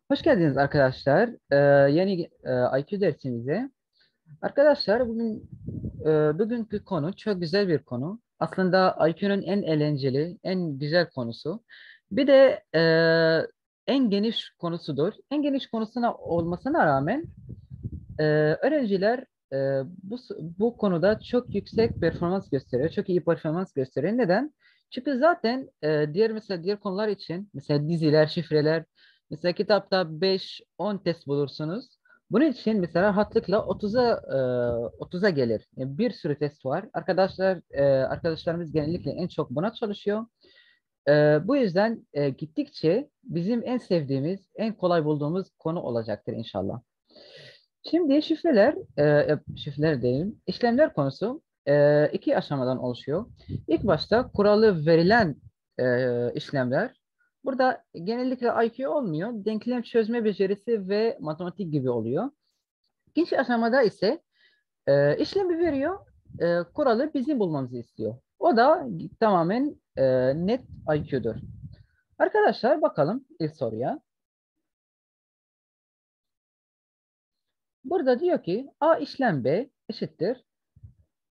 Hoş geldiniz arkadaşlar. Yeni IQ dersimize. Arkadaşlar bugünkü konu çok güzel bir konu. Aslında IQ'nun en eğlenceli, en güzel konusu. Bir de en geniş konusudur. En geniş konusuna olmasına rağmen e, öğrenciler bu konuda çok yüksek performans gösteriyor. Çok iyi performans gösteriyor. Neden? Çünkü zaten diğer konular için mesela diziler, şifreler mesela kitapta 5-10 test bulursunuz. Bunun için mesela rahatlıkla 30'a gelir. Yani bir sürü test var. Arkadaşlarımız genellikle en çok buna çalışıyor. Bu yüzden gittikçe bizim en sevdiğimiz, en kolay bulduğumuz konu olacaktır inşallah. Şimdi şifreler diyelim, işlemler konusu iki aşamadan oluşuyor. İlk başta kuralı verilen işlemler. Burada genellikle IQ olmuyor, denklem çözme becerisi ve matematik gibi oluyor. İkinci aşamada ise işlemi veriyor, kuralı bizim bulmamızı istiyor. O da tamamen net IQ'dur. Arkadaşlar bakalım ilk soruya. Burada diyor ki A işlem B eşittir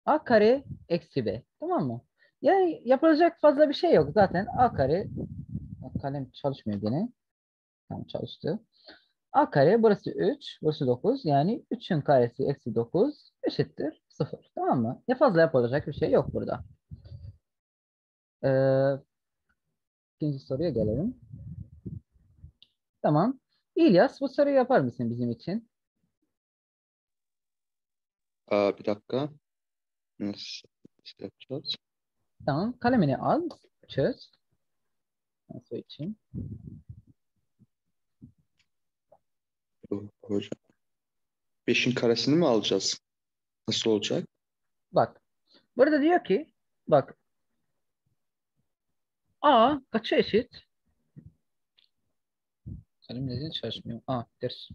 A kare eksi B. Tamam mı? Yani yapılacak fazla bir şey yok. Zaten A kare, kalem çalışmıyor gene. Tamam, çalıştı. A kare burası 3, burası 9. Yani 3'ün karesi eksi 9 eşittir 0. Tamam mı? Ya fazla yapılacak bir şey yok burada. Ee, ikinci soruya gelelim. Tamam. İlyas, bu soruyu yapar mısın bizim için? Bir dakika. Nasıl yapacağız? Tamam. Kalemini al. Çöz. Nasıl için? Hocam. 5'in karesini mi alacağız? Nasıl olacak? Bak. Burada diyor ki bak, A kaça eşit? Kalem neden çalışmıyor? A ters.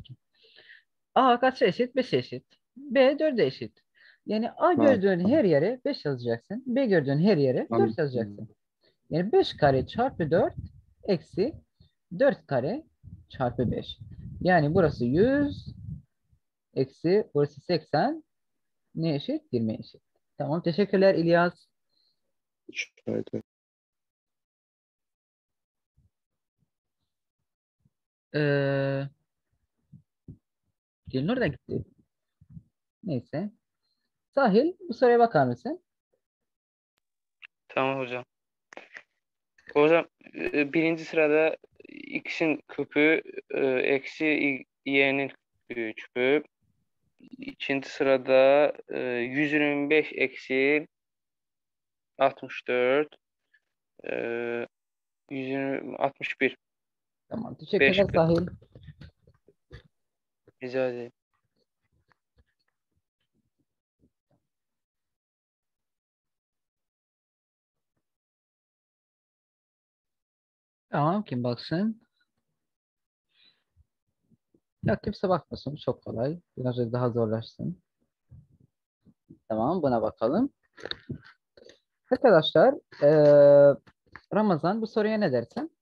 A kaça eşit? 5'e eşit. B 4'e eşit. Yani A Ha, gördüğün tamam. her yere 5 yazacaksın. B gördüğün her yere 4 Anladım. yazacaksın. Yani 5 kare çarpı 4 eksi 4 kare çarpı 5. Yani burası 100 eksi burası 80 ne eşit? 20 eşit. Tamam, teşekkürler İlyas. Şöyle. Ee, Dilnur da gitti. Neyse. Sahil, bu soruya bakar mısın? Tamam hocam. Hocam birinci sırada x'in küpü eksi y'nin küpü. İkinci sırada 125 eksi 64 e, 161. Tamam, 5 teşekkürler Sahil. rica ederim. Tamam, kim baksın? Ya kimse bakmasın, çok kolay. Birazcık daha zorlaşsın. Tamam, buna bakalım. Arkadaşlar, Ramazan, bu soruya ne dersin?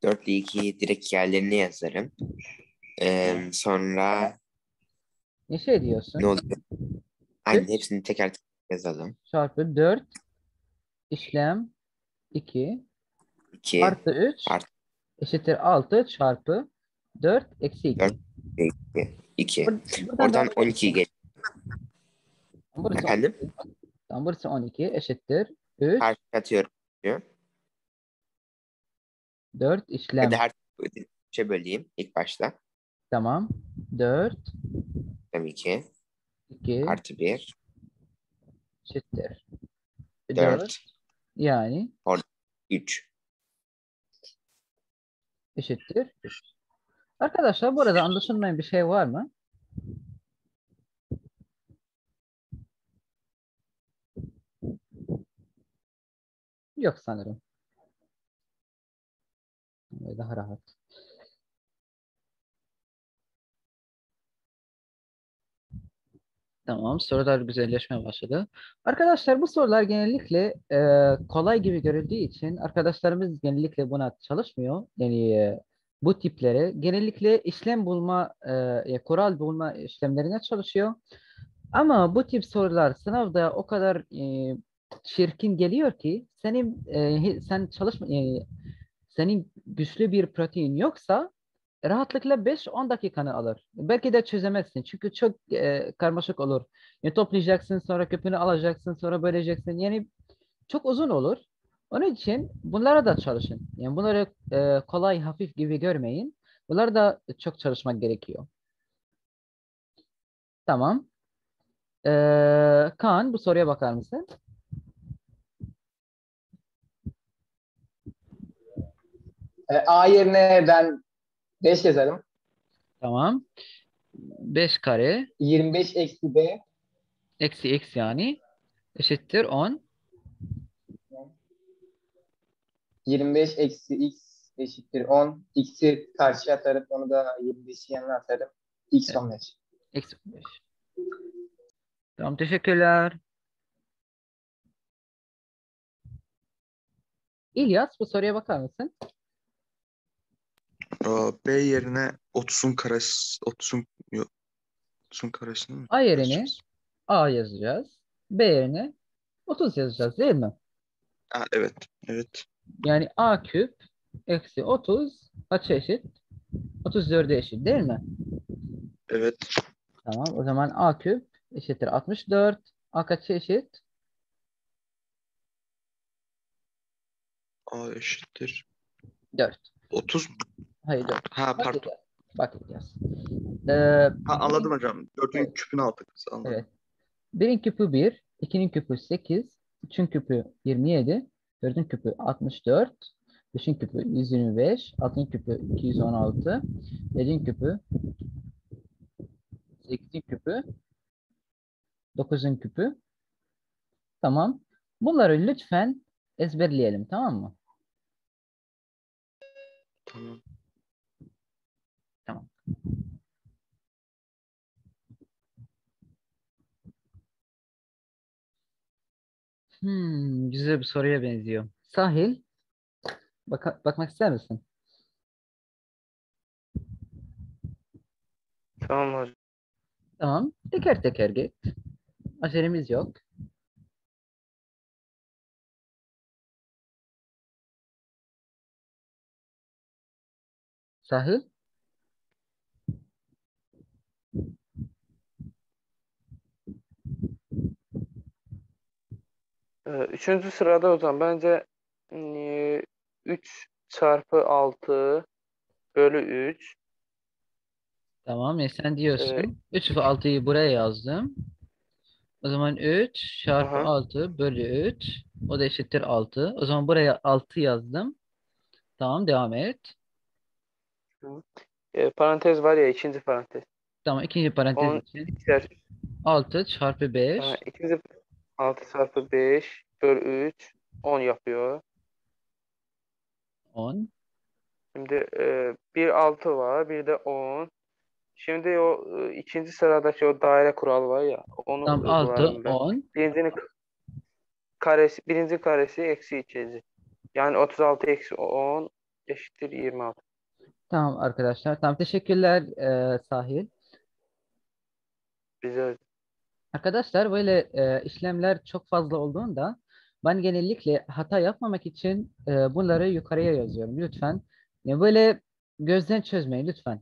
4 ile 2'yi direkt yerlerine yazarım. Sonra Ne şey ne diyorsun? oluyor? Aynen 3 hepsini teker teker yazalım. çarpı 4 işlem 2 2 artı 3 artı eşittir 6 çarpı 4 eksi 4 2. 2. Buradan devam Oradan edelim. 12'yi geç. Burası Efendim? 12. Tamam, burası 12 eşittir 3 Karşı atıyorum. Diyor. 4 Hadi işlem. her şey böleyim ilk başta. Tamam. 4 Tabii ki. 2 Artı 1. eşittir 4 4. yani Orada 3. eşittir 3. Arkadaşlar, burada anlaşılmayan bir şey var mı? Yok sanırım. Daha rahat. Tamam, sorular güzelleşmeye başladı. Arkadaşlar bu sorular genellikle kolay gibi görüldüğü için arkadaşlarımız genellikle buna çalışmıyor. Yani bu tiplere genellikle işlem bulma, kural bulma işlemlerine çalışıyor. Ama bu tip sorular sınavda o kadar çirkin geliyor ki sen çalışma senin güçlü bir pratiğin yoksa rahatlıkla 5-10 dakikanı alır. Belki de çözemezsin. Çünkü çok karmaşık olur. Yani toplayacaksın, sonra köpüğünü alacaksın, sonra böleceksin. Yani çok uzun olur. Onun için bunlara da çalışın. Yani bunları kolay, hafif gibi görmeyin. Bunlar da çok çalışmak gerekiyor. Tamam. Kaan, bu soruya bakar mısın? A yerine ben 5 yazarım. Tamam. 5 kare 25 eksi B eksi x yani eşittir 10. 25 eksi x eşittir 10. X'i karşıya atarım. Onu da 25'i yanına atarım. X Evet, 15. eksi 15. Tamam, teşekkürler. İlyas, bu soruya bakar mısın? B yerine 30'un karesi, 30'un karesini mi A yerine yazacağız? A yazacağız. B yerine 30 yazacağız değil mi? Evet. Evet. Yani A küp eksi 30 kaça eşit? 34'e eşit değil mi? Evet. Tamam, o zaman A küp eşittir 64. A kaça eşit? A eşittir. 4. 30 mu? Hayır, 4. Ha, Bak pardon. İlyas. Bak İlyas. Ha, anladım hocam. 4'ün Evet, küpünü aldık biz. evet. Anladım. 1'in küpü 1, 2'nin küpü 8, 3'ün küpü 27, 4'ün küpü 64, 5'in küpü 125, 6'nın küpü 216, 7'in küpü 8'in küpü 9'un küpü. Tamam. Bunları lütfen ezberleyelim, tamam mı? Tamam. Tamam. Güzel bir soruya benziyor. Sahil, bakmak ister misin? Tamam hocam. Tamam. Teker teker git. Acelemiz yok. Sahil. Üçüncü sırada hocam bence 3 çarpı 6 bölü 3. Tamam. Sen E, diyorsun. 3 ve 6'yı buraya yazdım. O zaman 3 çarpı aha. 6 bölü 3. O da eşittir 6. O zaman buraya 6 yazdım. Tamam, devam et. Parantez var ya, ikinci parantez. Tamam, ikinci parantez 10 için. içer. 6 çarpı 5. İkinci 6 çarpı 5 bölü 3 10 yapıyor. 10. Şimdi bir 6 var, bir de 10. Şimdi o ikinci sıradaki o daire kuralı var ya, onu Tamam, 6, uygularım ben. 10. Birincinin karesi, birinci karesi eksi ikinci. Yani 36 eksi 10 eşittir 26. Tamam arkadaşlar. Tamam, teşekkürler Sahil. Bize Arkadaşlar böyle işlemler çok fazla olduğunda ben genellikle hata yapmamak için bunları yukarıya yazıyorum. Lütfen. Yani böyle gözden çözmeyin lütfen.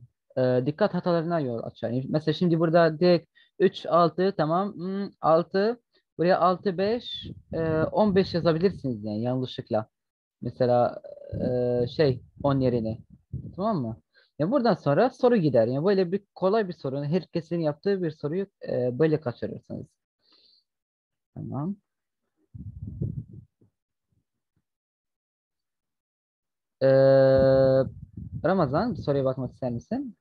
Dikkat hatalarına yol açar. Yani mesela şimdi burada direkt 3, 6 tamam. 6 buraya 6, 5 15 yazabilirsiniz yani yanlışlıkla. Mesela 10 yerine. Tamam mı? Ya buradan sonra soru gider. Yani böyle bir kolay bir soru. Herkesin yaptığı bir soruyu böyle kaçırırsınız. Tamam. Ee, Ramazan, bir soruya bakmak ister misin?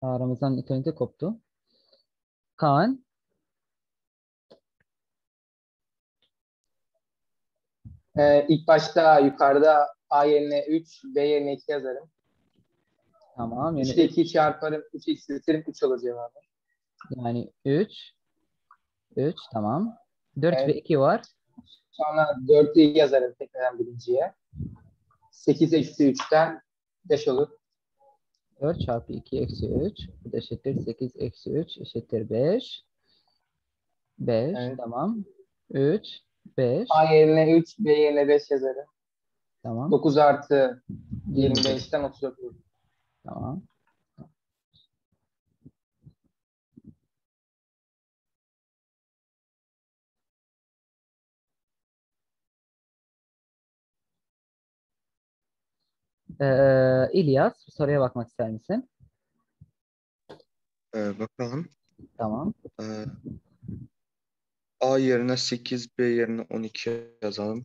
Ramazan interneti koptu. Kaan, İlk başta yukarıda A yerine 3, B yerine 2 yazarım. tamam. 3 ile 2'yi çarparım. 3 eksiltirim. 3 olur cevabı. Yani 3 3 tamam. 4 ve Evet. 2 var. Sonra 4'ü yazarım tekrar birinciye. 8 eksi 3'ten 5 olur. 4 çarpı 2 eksi 3. Bu da eşittir 8 eksi 3 eşittir 5. 5 Evet. tamam. 3 5 A yerine 3, B yerine 5 yazarım. tamam. 9 artı 25 25'ten 34 olur. tamam. İlyas soruya bakmak ister misin? Bakalım. Tamam. Ee, A yerine 8, B yerine 12 yazalım.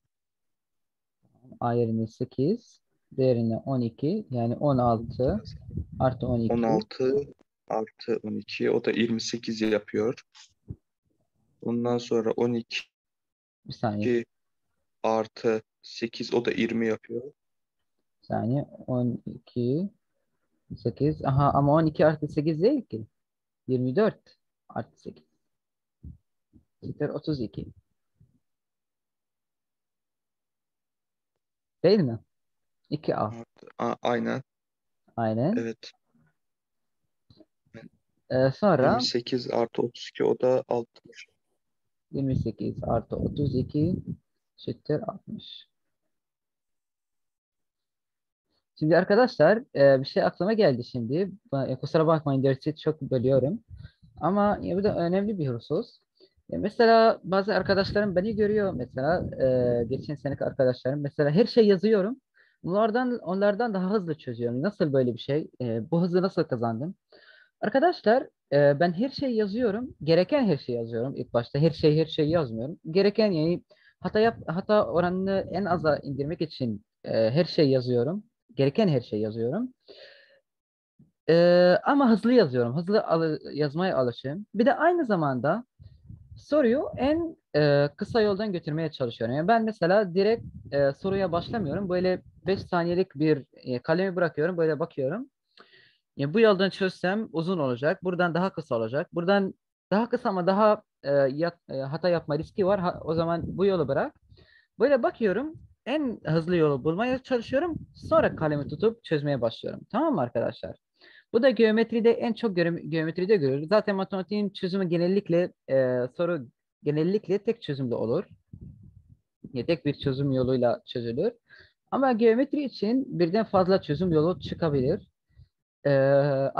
A yerine 8, B yerine 12 yani 16 artı 12 16 artı 12 o da 28 yapıyor. Ondan sonra 12 bir saniye. artı 8 o da 20 yapıyor. Bir saniye 12 8 aha ama 12 artı 8 değil ki. 24 artı 8 eşittir 32. Değil mi? 2A. Aynen. Aynen. Evet. Sonra 28 artı 32 o da 60. 28 artı 32 eşittir 60. Şimdi arkadaşlar bir şey aklıma geldi şimdi. Kusura bakmayın dersi çok bölüyorum. Ama bu da önemli bir husus. Mesela bazı arkadaşlarım beni görüyor mesela geçen seneki arkadaşlarım mesela her şey yazıyorum. Onlardan daha hızlı çözüyorum. Nasıl böyle bir şey? Bu hızı nasıl kazandım? Arkadaşlar ben her şeyi yazıyorum. Gereken her şeyi yazıyorum. İlk başta her şeyi yazmıyorum. Gereken yani hata oranını en aza indirmek için her şeyi yazıyorum. Gereken her şeyi yazıyorum. Ama hızlı yazıyorum. Yazmaya alışığım. Bir de aynı zamanda soruyu en kısa yoldan götürmeye çalışıyorum. Yani ben mesela direkt soruya başlamıyorum. Böyle 5 saniyelik bir kalemi bırakıyorum. Böyle bakıyorum. Ya bu yoldan çözsem uzun olacak. Buradan daha kısa olacak. Buradan daha kısa ama daha hata yapma riski var. O zaman bu yolu bırak. Böyle bakıyorum. En hızlı yolu bulmaya çalışıyorum. Sonra kalemi tutup çözmeye başlıyorum. Tamam mı arkadaşlar? Bu da geometride en çok geometride görülür. Zaten matematiğin çözümü genellikle soru genellikle tek çözümlü olur. Ya tek bir çözüm yoluyla çözülür. Ama geometri için birden fazla çözüm yolu çıkabilir.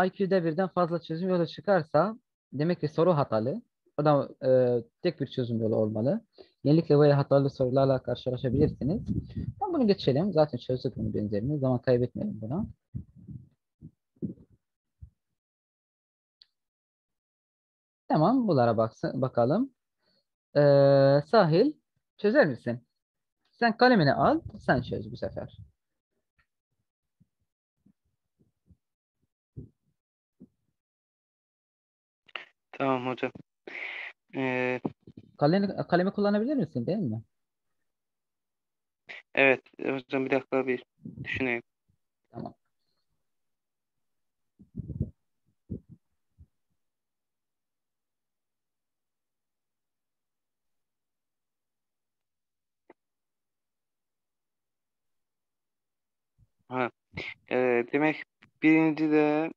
IQ'da birden fazla çözüm yolu çıkarsa demek ki soru hatalı. O da tek bir çözüm yolu olmalı. Genellikle böyle hatalı sorularla karşılaşabilirsiniz. Ama bunu geçelim. Zaten çözdük bunun benzerini. Zaman kaybetmeyelim buna. Tamam, bakalım. Sahil, çözer misin? Sen kalemini al, sen çöz bu sefer. Tamam hocam. Ee, Kalemi kullanabilir misin, değil mi? evet hocam bir dakika bir düşüneyim. Tamam. Ha, demek birinci de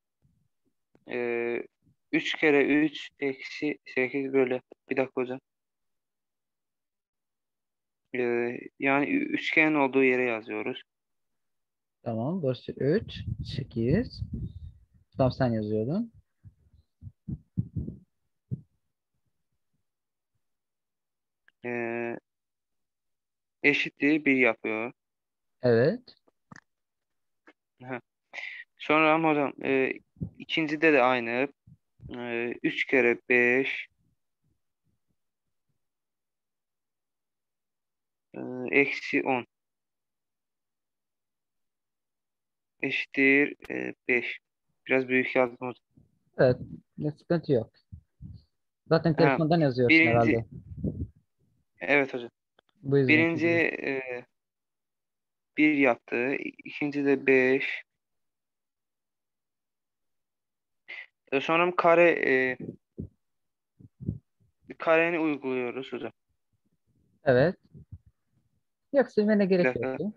3 kere 3 eksi 8 bölü. Bir dakika hocam. Yani üçgenin olduğu yere yazıyoruz. Tamam. Burası 3, 8. Tamam sen yazıyordun. Ee, eşitliği 1 yapıyor. Evet. Ha. Sonra ama hocam ikincide de aynı. 3 kere 5 eksi 10 eşittir 5. Biraz büyük yazdım hocam. Evet. Ne sıkıntı yok. Zaten Ha, telefondan yazıyorsun birinci herhalde. evet hocam. Bu yüzden Birinci çözüyor. 1 yaptı. İkinci de 5. Sonra kare kareni uyguluyoruz hocam. Evet. Yok silmene Bir gerek dakika. yoktu.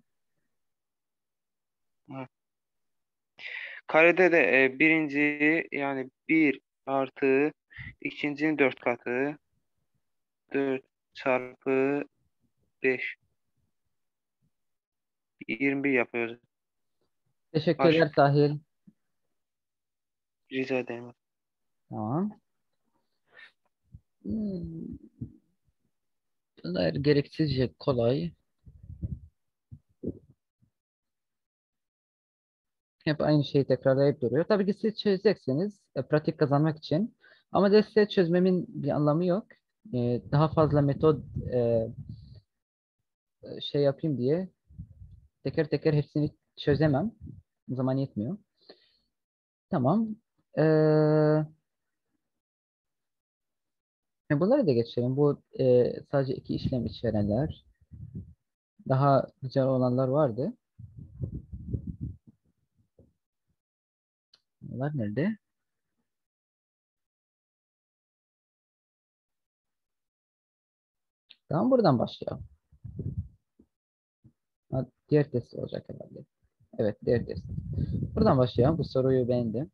Karede de birinci yani 1 artı ikincinin 4 katı 4 çarpı 5 21 yapıyoruz. Teşekkürler Sahil. Rica ederim. Tamam. Hmm, Bunlar gereksizce kolay. Hep aynı şeyi tekrarlayıp duruyor. Tabii ki siz çözeceksiniz pratik kazanmak için. Ama deste çözmemin bir anlamı yok. Daha fazla metot şey yapayım diye teker teker hepsini çözemem. Zaman yetmiyor. Tamam. Bunları da geçelim. Bu sadece iki işlem içerenler. Daha güzel olanlar vardı. Bunlar nerede? Tamam buradan başlayalım. Ha, diğer test olacak herhalde. Evet diğer test. Buradan başlayalım. Bu soruyu beğendim.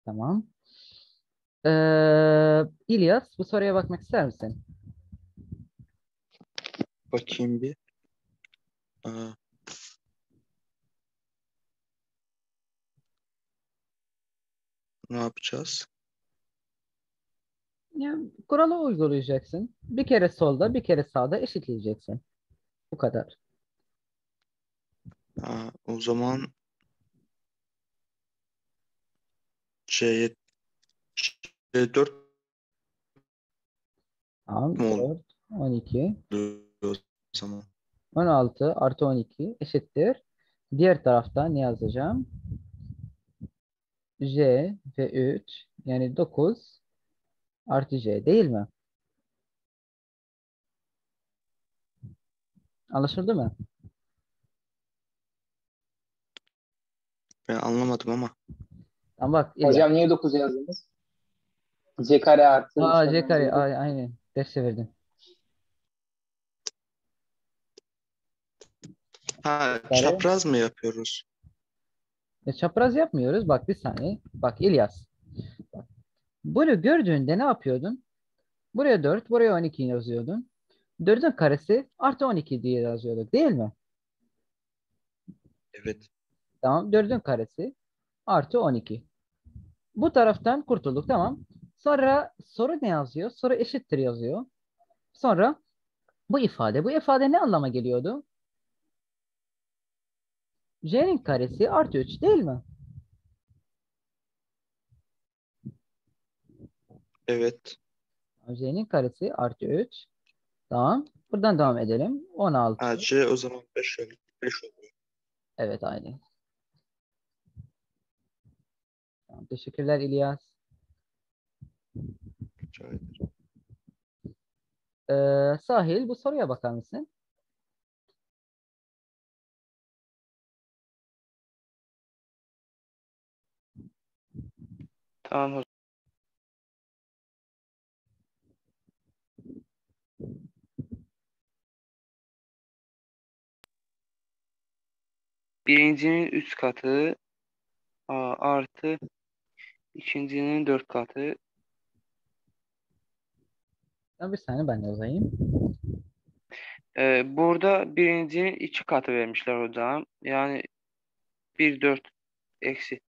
Tamam. İlyas bu soruya bakmak ister misin? Bakayım bir. Aa, ne yapacağız? Ya, kuralı uygulayacaksın. Bir kere solda, bir kere sağda eşitleyeceksin. Bu kadar. O zaman C, C4 Tamam. mu 4, 12, oluyor o zaman? 16 artı 12 eşittir. Diğer tarafta ne yazacağım? J ve 3 yani 9 artı J değil mi? Anlaşıldı mı? Ben anlamadım ama. Tamam bak İlyas. Hocam niye 9 yazdınız? C kare artı J işlemden kare dolayı 9. aynen. Ders çevirdim. Kare. Çapraz mı yapıyoruz? Çapraz yapmıyoruz. Bak bir saniye. Bak İlyas. Bak. Bunu gördüğünde ne yapıyordun? Buraya 4, buraya 12 yazıyordun. 4'ün karesi artı 12 diye yazıyorduk değil mi? Evet. Tamam. 4'ün karesi artı 12. Bu taraftan kurtulduk. Tamam. Sonra soru ne yazıyor? Soru eşittir yazıyor. Sonra bu ifade ne anlama geliyordu? J'nin karesi artı 3 değil mi? Evet. J'nin karesi artı 3. Tamam. Buradan devam edelim. 16. C o zaman 5 oluyor. 5 oluyor. Evet aynı. Tamam. Teşekkürler İlyas. Rica ederim. Sahil bu soruya bakar mısın? Tamam hocam. Birincinin 3 katı artı ikincinin 4 katı. Bir saniye ben yazayım. Burada birincinin 2 katı vermişler hocam. Yani 1 4 eksi.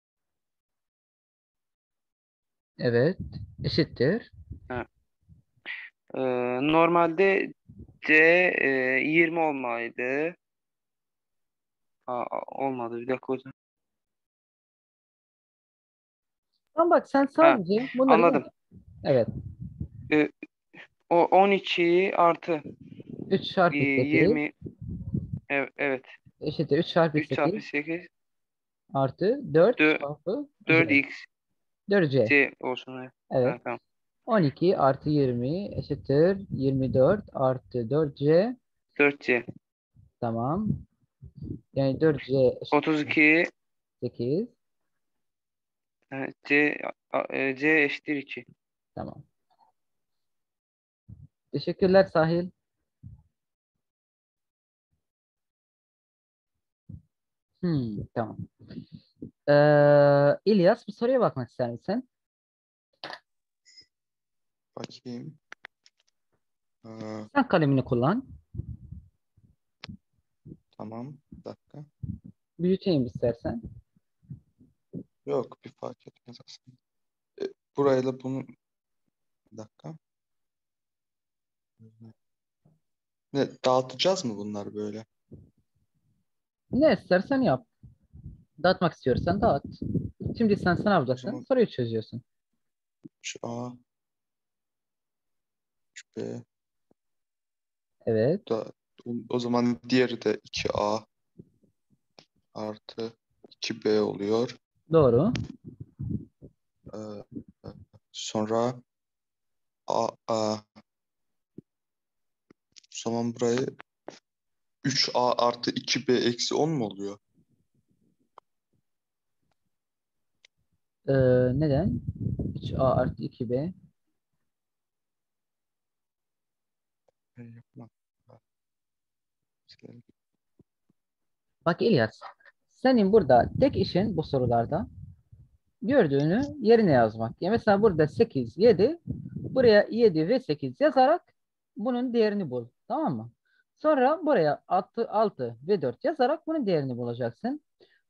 Evet. Eşittir. Ha. Normalde C 20 olmalıydı. Olmadı bir dakika hocam. Tamam bak sen Ha, sadece bunları anladım. evet. O 12 artı 3 çarpı 8 20 evet eşittir 3 çarpı 3 çarpı 8 8 artı 4 çarpı J. 4x 4C. C olsun. Evet. Evet. Ha, tamam. 12 artı 20 eşittir 24 artı 4C. 4C. Tamam. Yani 4C eşittir 32 8. C eşittir 2. Tamam. Teşekkürler Sahil. Tamam. İlyas, bir soruya bakmak ister misin? Bakayım. Sen kalemini kullan. Tamam. Bir dakika. Büyüteyim istersen. Yok, bir fark etmez aslında. Burayla bunu bir dakika. Ne, dağıtacağız mı bunlar böyle? Ne istersen yap. Dağıtmak istiyorsan dağıt. Şimdi sen O sınavdasın. zaman Soruyu çözüyorsun. 3A, 3B Evet. da o zaman diğeri de 2A artı 2B oluyor. Doğru. Ee, sonra A, o zaman burayı 3A artı 2B eksi 10 mu oluyor? Ee, Neden? 3A artı 2B. Yapma. Bak İlyas, senin burada tek işin bu sorularda gördüğünü yerine yazmak. Ya mesela burada 8, 7, buraya 7 ve 8 yazarak bunun değerini bul. Tamam mı? Sonra buraya 6 ve 4 yazarak bunun değerini bulacaksın.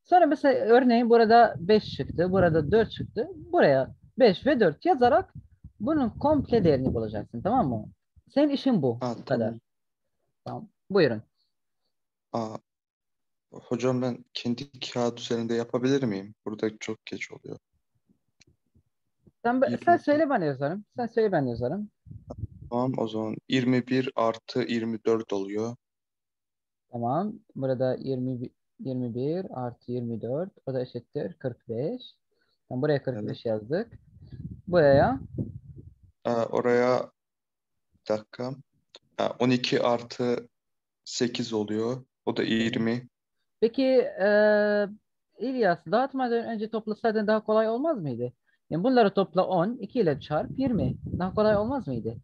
Sonra mesela örneğin burada 5 çıktı, burada 4 çıktı. Buraya 5 ve 4 yazarak bunun komple değerini bulacaksın. Tamam mı? Senin işin bu. Ha, Bu kadar. tamam. Tamam. Buyurun. Aa, hocam ben kendi kağıt üzerinde yapabilir miyim? Burada çok geç oluyor. Sen 21. söyle ben yazarım. Sen söyle ben yazarım. Tamam, o zaman 21 artı 24 oluyor. Tamam. Burada 21 artı 24. O da eşittir 45. Tamam, buraya Evet. 45 yazdık. Buraya Oraya bir dakika. 12 artı 8 oluyor. O da 20. peki İlyas, dağıtmadan önce toplasaydın daha kolay olmaz mıydı? Yani bunları topla 10, 2 ile çarp 20. Daha kolay olmaz mıydı?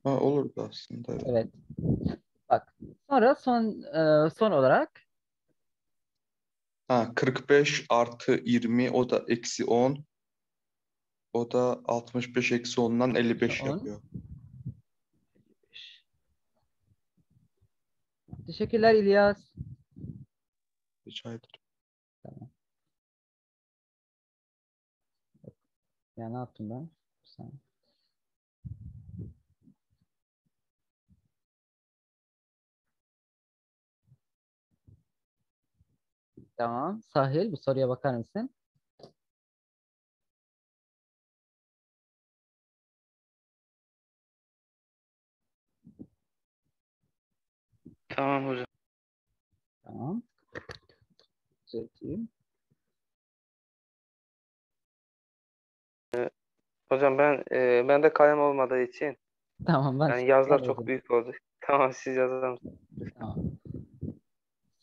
Olurdu aslında. Evet. Evet. Bak. Sonra son olarak 45 artı 20 o da eksi 10. O da 65 eksi 10'dan 55 10. yapıyor. Teşekkürler İlyas. Rica ederim. Tamam. Ya ne yaptım ben? Bir saniye. Tamam. Sahil, bu soruya bakar mısın? Tamam hocam. Tamam. Düzelteyim. Hocam bende kalem olmadığı için Tamam, yani yazılar ben çok yazayım. büyük oldu. Tamam, siz yazar mısınız? Tamam.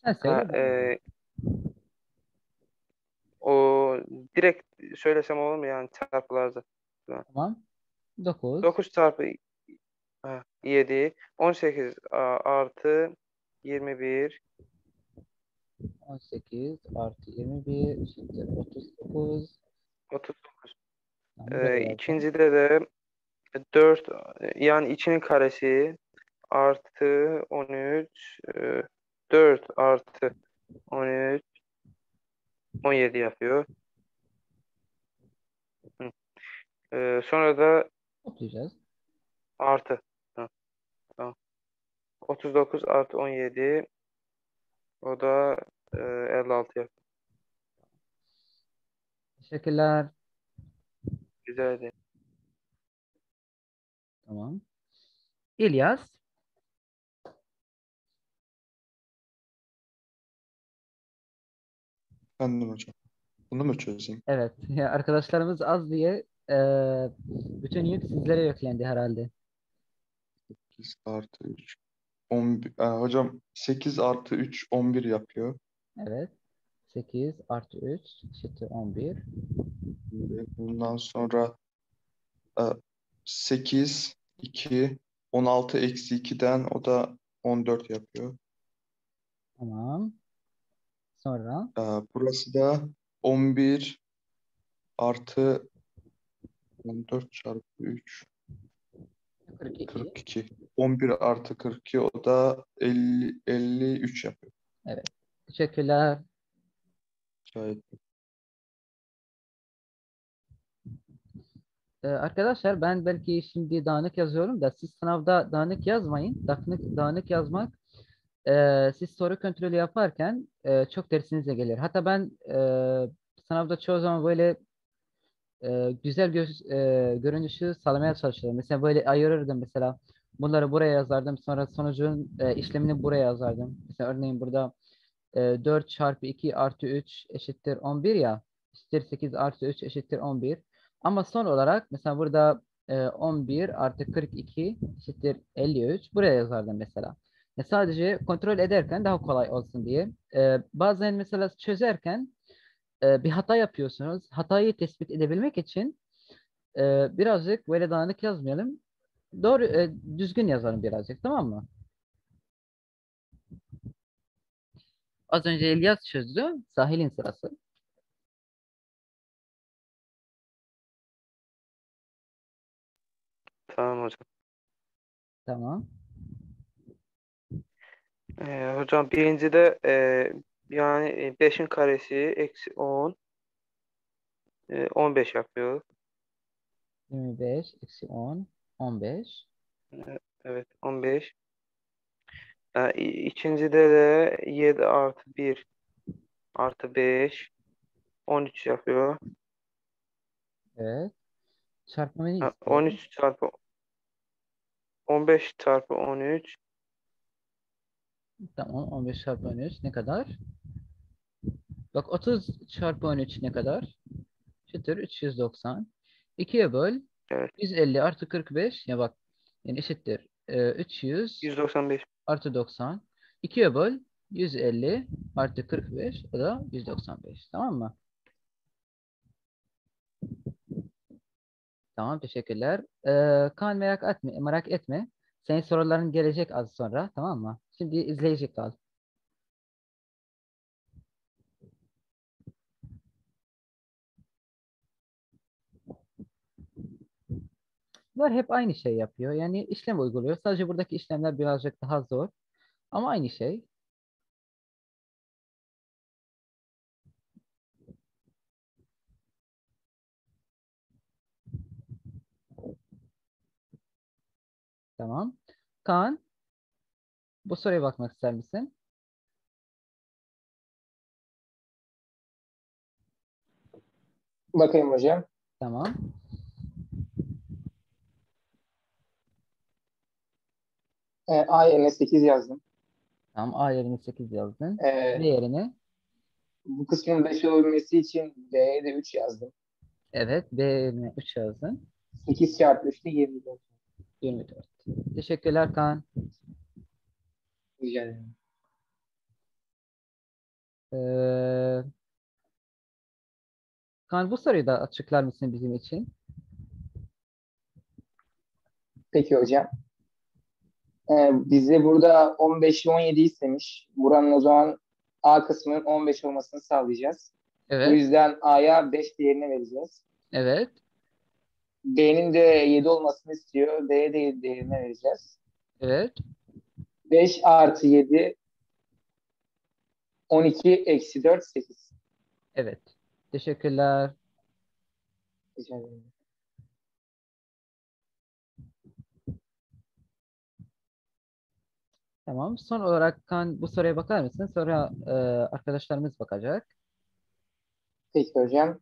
Sen Ha, söyle, ben yazayım. o direkt söylesem olur mu yani çarpılarda? Tamam. 9, 9 çarpı 7, 18 artı 21, 18 artı 21 eşittir 39. 39. Tamam, buraya yazdım. İkincide de 4 yani içinin karesi artı 13, 4 artı 13, 17 yapıyor. Hı. Sonra da Toplayacağız. artı. Hı, tamam. 39 artı 17, o da 56 yapıyor. Teşekkürler. Güzeldi. Tamam. İlyas. Efendim hocam. Bunu mu çözeyim? Evet. Ya arkadaşlarımız az diye bütün yük sizlere yüklendi herhalde. 8 artı 3. 11. Hocam 8 artı 3 11 yapıyor. Evet. 8 artı 3 eşittir 11. Bundan sonra 8, 2, 16 eksi 2'den o da 14 yapıyor. Tamam. Sonra Burası da 11 artı 14 çarpı 3, 42. 42. 11 artı 42 o da 50, 53 yapıyor. Evet. Teşekkürler. Gayet. Arkadaşlar ben belki şimdi dağınık yazıyorum da siz sınavda dağınık yazmayın. Dağınık yazmak siz soru kontrolü yaparken çok dersinize gelir. Hatta ben sınavda çoğu zaman böyle güzel görünüşü sağlamaya çalışıyorum. Mesela böyle ayırırdım mesela. Bunları buraya yazardım. Sonra sonucun işlemini buraya yazardım. Mesela örneğin burada 4 çarpı 2 artı 3 eşittir 11 ya. Eşittir 8 artı 3 eşittir 11. Ama son olarak mesela burada 11 artı 42 eşittir 53. Buraya yazardım mesela. Sadece kontrol ederken daha kolay olsun diye. Bazen mesela çözerken bir hata yapıyorsunuz. Hatayı tespit edebilmek için birazcık böyle dağınık yazmayalım. Doğru, düzgün yazalım birazcık, tamam mı? Az önce İlyas çözdü. Sahil'in sırası. Tamam hocam. Tamam. Hocam birincide yani 5'in karesi eksi 10 15 yapıyor. 25 eksi 10 15. Evet 15. İkincide de 7 artı 1 artı 5 13 yapıyor. Evet. Çarpımını istiyorum. 13 çarpı 15 çarpı 13 Tamam. 15 çarpı 13 ne kadar? Bak 30 çarpı 13 ne kadar? Eşittir 390. 2'ye böl. evet 150 artı 45. Ya bak. Yani eşittir. 300 195. artı 90. 2'ye böl. 150 artı 45. O da 195. Tamam mı? Tamam, teşekkürler. Kaan merak etme. Senin soruların gelecek az sonra, tamam mı? Şimdi izleyici kal. Bunlar hep aynı şey yapıyor. Yani işlem uyguluyor. Sadece buradaki işlemler birazcık daha zor. Ama aynı şey. Tamam. Kaan, bu soruya bakmak ister misin? Bakayım hocam. Tamam. A yerine 8 yazdım. Tamam. A yerine 8 yazdın. B E, yerine. bu kısmın 5 olabilmesi için B'ye de 3 yazdım. Evet. B yerine 3 yazdın. 8 çarpı 3 de 24. 24. Teşekkürler Kaan. Rica ederim. Ee, Kaan, bu soruyu da açıklar mısın bizim için? Peki hocam. Bize burada 15 ile 17 istemiş. Buranın o zaman A kısmının 15 olmasını sağlayacağız. Bu Evet. yüzden A'ya 5 değerini vereceğiz. Evet. B'nin de 7 olmasını istiyor. B'ye de 7 değerini vereceğiz. Evet. 5 artı 7 12 eksi 4 8. Evet. Teşekkürler. Rica ederim. Tamam. Son olarak Kaan, bu soruya bakar mısın? Sonra arkadaşlarımız bakacak. Peki hocam.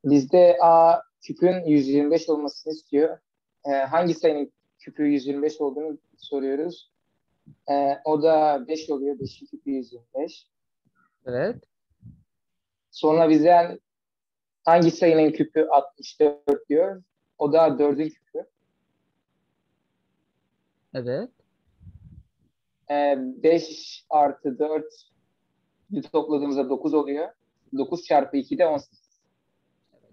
Bizde A küpün 125 olmasını istiyor. Hangi sayının küpü 125 olduğunu soruyoruz. O da 5 oluyor. 5'in küpü 125. Evet. Sonra bizden hangi sayının küpü 64 diyor. O da 4'ün küpü. Evet. 5 artı 4 topladığımızda 9 oluyor. 9 çarpı 2 de 18.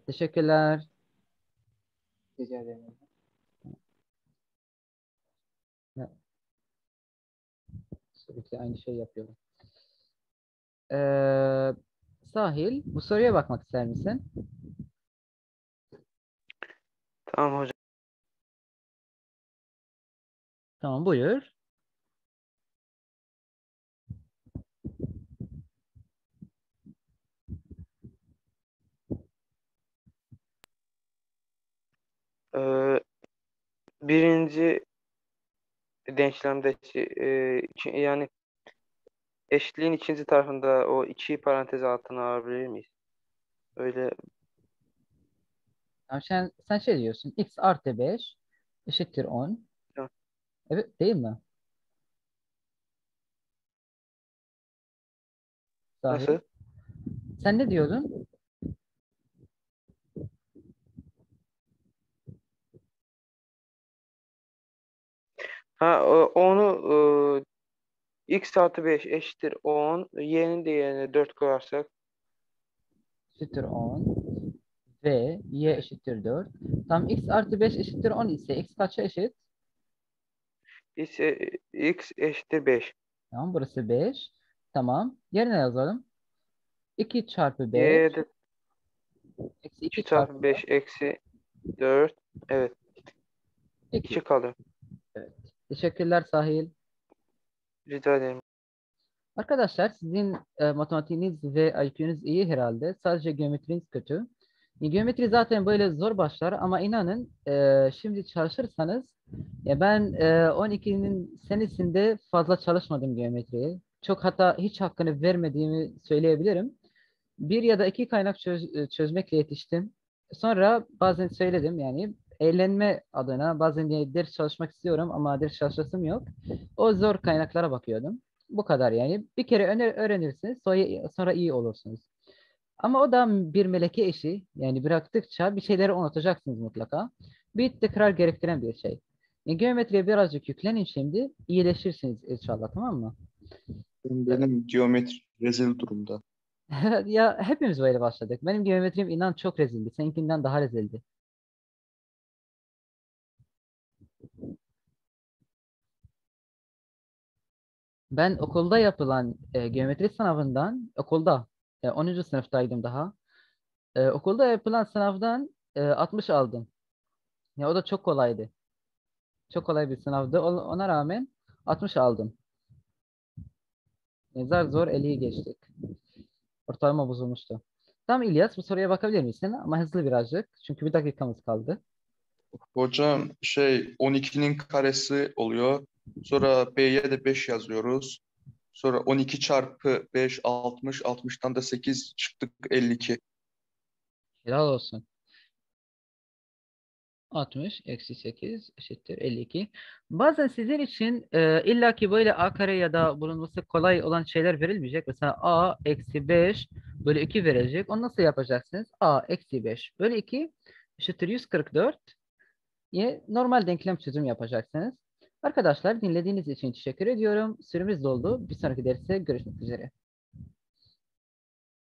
Teşekkürler. Rica ederim. Ya, sürekli aynı şey yapıyorum. Sahil, bu soruya bakmak ister misin? Tamam hocam. Tamam, buyur. Ee, birinci denklemdeki yani eşitliğin ikinci tarafında o 2'yi parantez altına alabilir miyiz? Öyle Tamam, sen şey diyorsun. X artı 5 eşittir 10. Tamam. Evet, değil mi? Sahil. nasıl? Sen ne diyordun? Onu x artı 5 eşittir 10. Y'nin değerine 4 koyarsak Eşittir 10 ve y eşittir 4. Tam x artı 5 eşittir 10 ise x kaça eşit? x eşittir 5. Tamam, burası 5. Tamam. Yerine yazalım. 2 çarpı 5 Y'de eksi 2 2 çarpı çarpı 4. 5 eksi 4. Evet. 2. 2 kalıyor. Evet. Teşekkürler Sahil. Rica ederim. Arkadaşlar sizin matematiğiniz ve IQ'nuz iyi herhalde. Sadece geometriniz kötü. Geometri zaten böyle zor başlar ama inanın şimdi çalışırsanız ya ben 12'nin senesinde fazla çalışmadım geometriye. Çok, hatta hiç hakkını vermediğimi söyleyebilirim. Bir ya da iki kaynak çözmekle yetiştim. Sonra bazen söyledim, yani eğlenme adına bazen de ders çalışmak istiyorum ama ders çalışasım yok. O zor kaynaklara bakıyordum. Bu kadar yani. Bir kere öğrenirsiniz, sonra iyi olursunuz. Ama o da bir meleke işi. Yani bıraktıkça bir şeyleri unutacaksınız mutlaka. Bir tekrar gerektiren bir şey. Geometriye birazcık yüklenin şimdi. İyileşirsiniz inşallah, tamam mı? Benim geometri rezil durumda. Ya hepimiz böyle başladık. Benim geometrim inan çok rezildi. Seninkinden daha rezildi. Ben okulda yapılan geometri sınavından, okulda 10. sınıftaydım daha. Okulda yapılan sınavdan 60 aldım. Ya o da çok kolaydı. Çok kolay bir sınavdı. Ona rağmen 60 aldım. Zar zor 50'yi geçtik. Ortalama bozulmuştu. Tamam İlyas, bu soruya bakabilir misin? Ama hızlı birazcık. Çünkü bir dakikamız kaldı. Hocam 12'nin karesi oluyor. Sonra B'ye de 5 yazıyoruz. Sonra 12 çarpı 5 60. 60'tan da 8 çıktık 52. Helal olsun. 60 eksi 8 eşittir 52. Bazen sizin için illaki böyle a kare ya da bulunması kolay olan şeyler verilmeyecek. Mesela a eksi 5 bölü 2 verecek. Onu nasıl yapacaksınız? A eksi 5 bölü 2 eşittir 144. Normal denklem çözüm yapacaksınız. Arkadaşlar dinlediğiniz için teşekkür ediyorum. Süremiz doldu. Bir sonraki derste görüşmek üzere.